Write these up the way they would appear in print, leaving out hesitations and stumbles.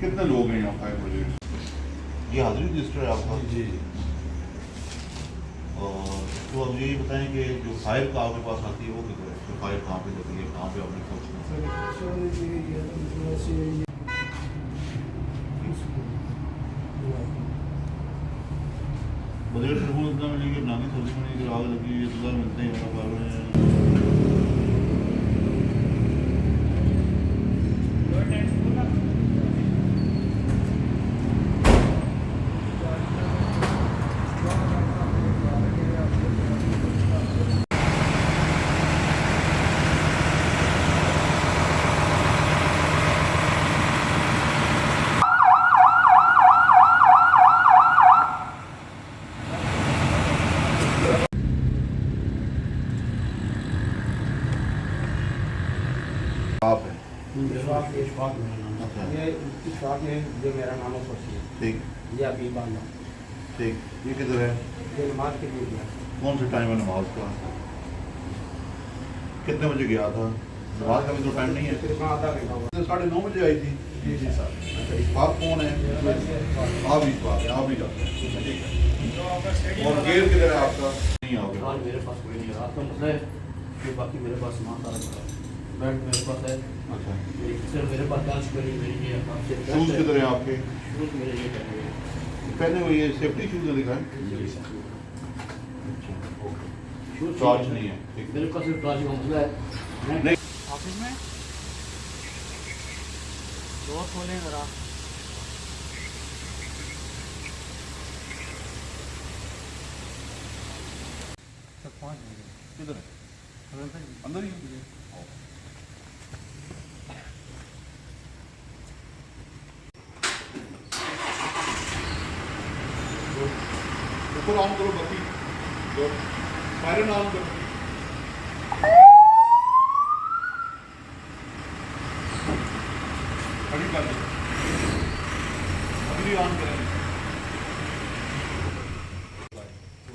कितने लोग हैं यहाँ फायर ब्रिगेड? ये हाजिरी रजिस्टर है आपका? जी। और तो अब यही बताएं कि जो फायर का आपके पास आती है वो किधर है? तो फायर कहाँ पे लगती है, कहाँ पे आपने पहुँचना? बजट ट्रिब्यूनल इतना मिलेगी, बनानी सब्जी बनी, आग लगी, ये तो मिलते हैं मेरा फायर में। आप है इशफाक मेरा नाम अच्छा। है। ये इशफाक है, ये मेरा नाम है खुशी है। ठीक ये अभी बांधा ठीक। ये किधर है? ये नमाज के लिए गया। कौन सा टाइम है नमाज का? कितने बजे गया था? नमाज का भी तो टाइम नहीं है। तकरीबन आधा घंटा हुआ। 9:30 बजे आई थी। जी जी सर। अच्छा, इशफाक कौन है? आप ही इशफाक है, आप ही जाते हैं। ठीक है। और गेयर किधर है आपका? नहीं आओगे। आज मेरे पास कोई नहीं है। रात का मसला है कि बाकी मेरे पास सामान सारा पड़ा है। बेड मेरे पास है। अच्छा। सिर्फ मेरे पास डांस करी मेरी ये आपसे शूज़ किधर है आपके? शूज़ मेरे ये पहने हुए हैं। पहने हुए ये सेफ्टी शूज़ लिखा है? जी सर। अच्छा ओके। शूज़ चार्ज नहीं है। ठीक मेरे पास सिर्फ ट्रांस का मसला है। नहीं। ऑफिस में डोर खोलें ज़रा। तक पहुँच गए। किधर है? अंदर ही है? ऊपर ऑन करो बत्ती, दो सायरन ऑन करो। खड़ी कर दो, अभी ऑन करेंगे।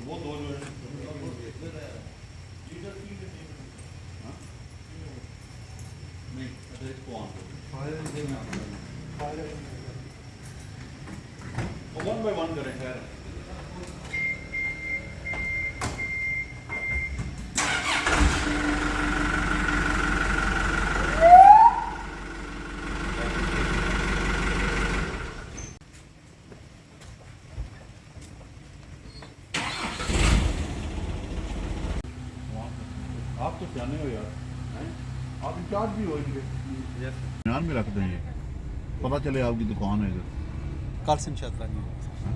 वो दो जो है हाँ? नहीं, अच्छा इसको ऑन करो। वन बाय वन करें खैर। आप तो सियाने हो यार, आप इंचार्ज भी हो इनके। ध्यान में रख दें, ये पता चले आपकी दुकान है इधर। कल से इंशाअल्लाह नहीं होगा। हाँ?